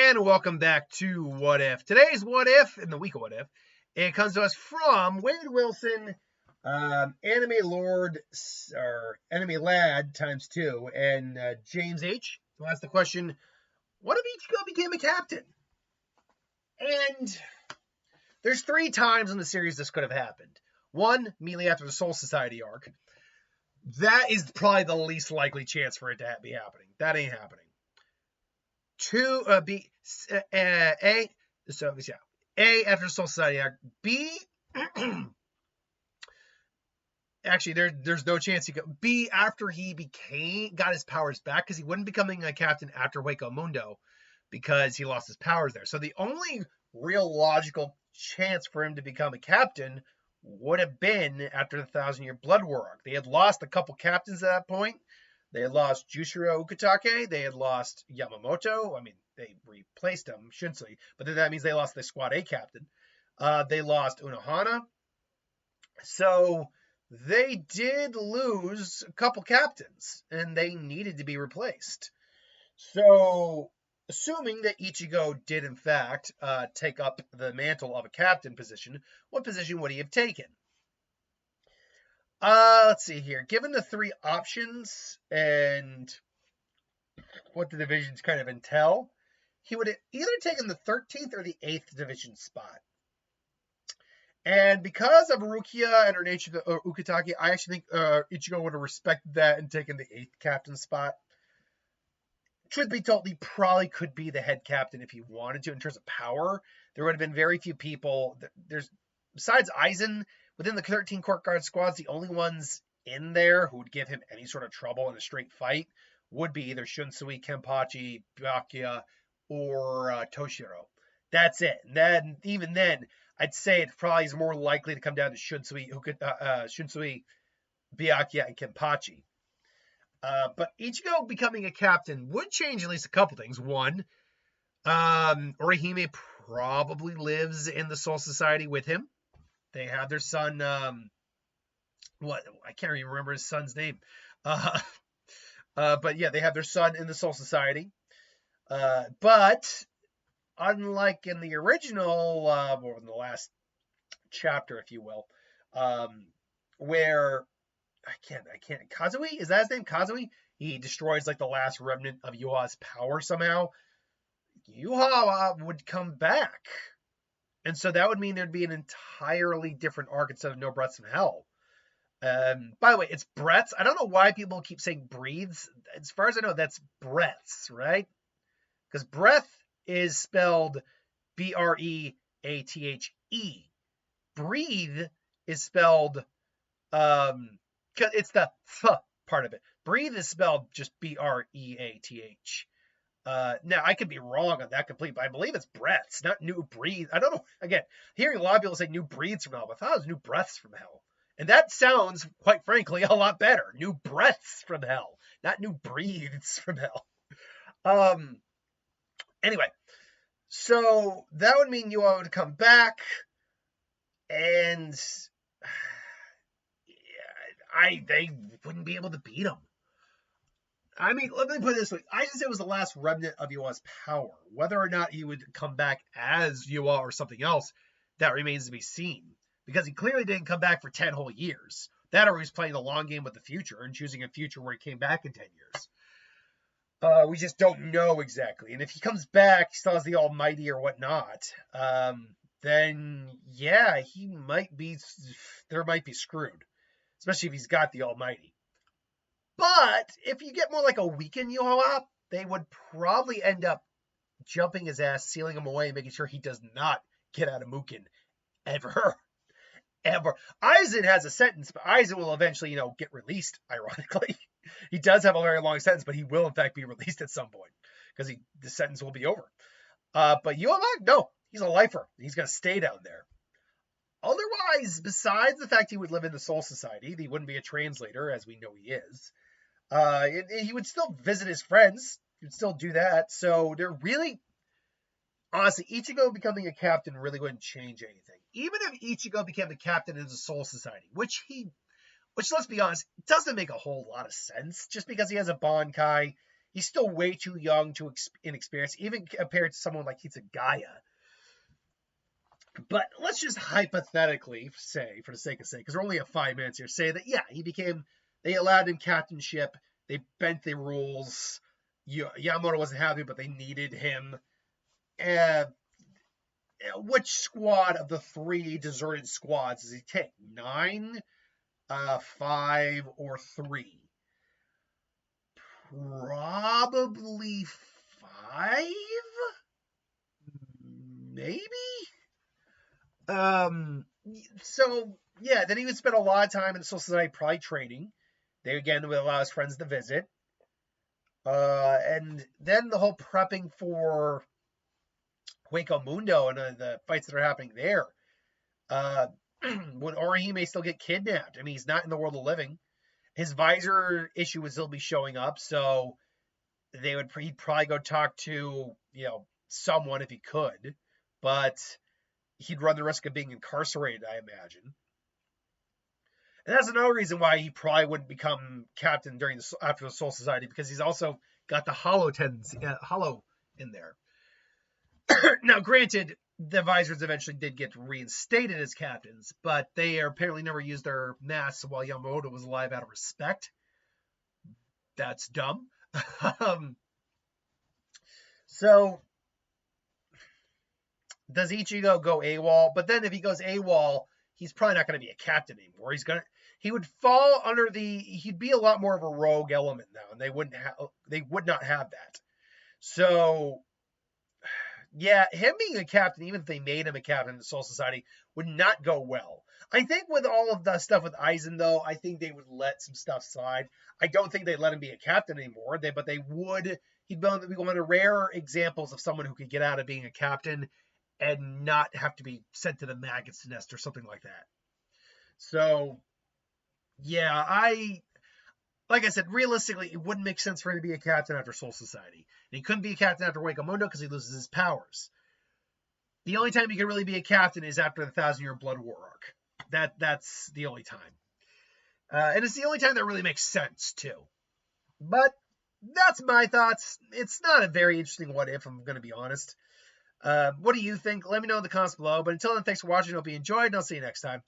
And welcome back to What If. Today's What If, in the week of What If, it comes to us from Wade Wilson, Anime Lord, or Anime Lad ×2, and James H., who asked the question, what if Ichigo became a captain? And there's 3 times in the series this could have happened. 1, immediately after the Soul Society arc. That is probably the least likely chance for it to be happening. That ain't happening. 2, A, so yeah, A, after Soul Society arc. B, actually, there's no chance he could. B, after he got his powers back, because he wouldn't becoming a captain after Hueco Mundo, because he lost his powers there. So the only real logical chance for him to become a captain would have been after the 1,000-Year Blood War arc. They had lost a couple captains at that point. They had lost Jushiro Ukitake. They had lost Yamamoto. I mean, they replaced him, Shinsui, but then that means they lost the Squad A captain. They lost Unohana. So they did lose a couple captains, and they needed to be replaced. So, assuming that Ichigo did, in fact, take up the mantle of a captain position, what position would he have taken? Let's see here. Given the 3 options and what the divisions kind of entail, he would have either taken the 13th or the 8th division spot. And because of Rukia and her nature to Ukitake, I actually think Ichigo would have respected that and taken the 8th captain spot. Truth be told, he probably could be the head captain if he wanted to in terms of power. There would have been very few people. Besides Aizen, within the 13 Court Guard squads, the only ones in there who would give him any sort of trouble in a straight fight would be either Shunsui, Kenpachi, Byakuya, or Toshiro. That's it. And then, even then, I'd say it probably is more likely to come down to Shunsui, Byakuya, and Kenpachi. But Ichigo becoming a captain would change at least a couple things. 1, Orihime probably lives in the Soul Society with him. They have their son, I can't even remember his son's name. But yeah, they have their son in the Soul Society. But unlike in the original, or in the last chapter, if you will, where I can't, Kazui? Is that his name? Kazui? He destroys like the last remnant of Yuha's power somehow. Yuha would come back. And so that would mean there'd be an entirely different arc instead of No Breaths from Hell. By the way, it's breaths. I don't know why people keep saying breathes. As far as I know, that's breaths, right? Because breath is spelled Breathe. Breathe is spelled, it's the th part of it. Breathe is spelled just Breath. Now, I could be wrong on that completely, but I believe it's breaths, not new breathe. I don't know. Again, hearing a lot of people say new breathes from hell, but I thought it was new breaths from hell. And that sounds, quite frankly, a lot better. New breaths from hell, not new breathes from hell. Anyway, so that would mean Yuha would come back, and they wouldn't be able to beat him. I mean, let me put it this way. I just said it was the last remnant of Yuha's power. Whether or not he would come back as Yuha or something else, that remains to be seen. Because he clearly didn't come back for 10 whole years. That or he's playing the long game with the future and choosing a future where he came back in 10 years. We just don't know exactly. And if he comes back, he still has the Almighty or whatnot, then, yeah, there might be screwed. Especially if he's got the Almighty. But if you get more like a weakened Yuha, they would probably end up jumping his ass, sealing him away, and making sure he does not get out of Mukin ever. Aizen has a sentence, but Aizen will eventually, get released, ironically. He does have a very long sentence, but he will, in fact, be released at some point because the sentence will be over. But Yuha, no, he's a lifer. He's going to stay down there. Otherwise, besides the fact he would live in the Soul Society, he wouldn't be a translator, as we know he is. He would still visit his friends. He would still do that. So they're really, honestly, Ichigo becoming a captain really wouldn't change anything. Even if Ichigo became the captain of the Soul Society, which let's be honest, doesn't make a whole lot of sense. Just because he has a Bankai, He's still way too young, too inexperienced, even compared to someone like Hitsugaya. But let's just hypothetically say, for the sake of saying, because we're only at 5 minutes here, say that, yeah, they allowed him captainship, they bent the rules. Yamamoto wasn't happy, but they needed him. Which squad of the 3 deserted squads does he take? 9, 5, or 3? Probably 5? Maybe? So, yeah, then he would spend a lot of time in the Soul Society probably training. They, again, would allow his friends to visit. And then the whole prepping for Hueco Mundo and the fights that are happening there. When Orihime still get kidnapped. I mean, he's not in the world of living. His visor issue would still be showing up, so he'd probably go talk to, someone if he could, but he'd run the risk of being incarcerated, I imagine. And that's another reason why he probably wouldn't become captain after the Soul Society, because he's also got the hollow tendency, hollow in there. Now, granted, the visors eventually did get reinstated as captains, but they apparently never used their masks while Yamamoto was alive out of respect. That's dumb. So, does Ichigo go AWOL? But then if he goes AWOL, he's probably not going to be a captain anymore. He would fall under he'd be a lot more of a rogue element now, and they would not have that. So, yeah, him being a captain, even if they made him a captain in the Soul Society, would not go well. I think with all of the stuff with Aizen, though, I think they would let some stuff slide. I don't think they'd let him be a captain anymore, but they would. He'd be one of the rare examples of someone who could get out of being a captain and not have to be sent to the Maggot's Nest or something like that. So, yeah, like I said, realistically, it wouldn't make sense for him to be a captain after Soul Society. And he couldn't be a captain after Hueco Mundo because he loses his powers. The only time he can really be a captain is after the 1,000-Year Blood War arc. That's the only time. And it's the only time that really makes sense, too. But that's my thoughts. It's not a very interesting what if, I'm going to be honest. What do you think? Let me know in the comments below. But until then, thanks for watching. I hope you enjoyed, and I'll see you next time.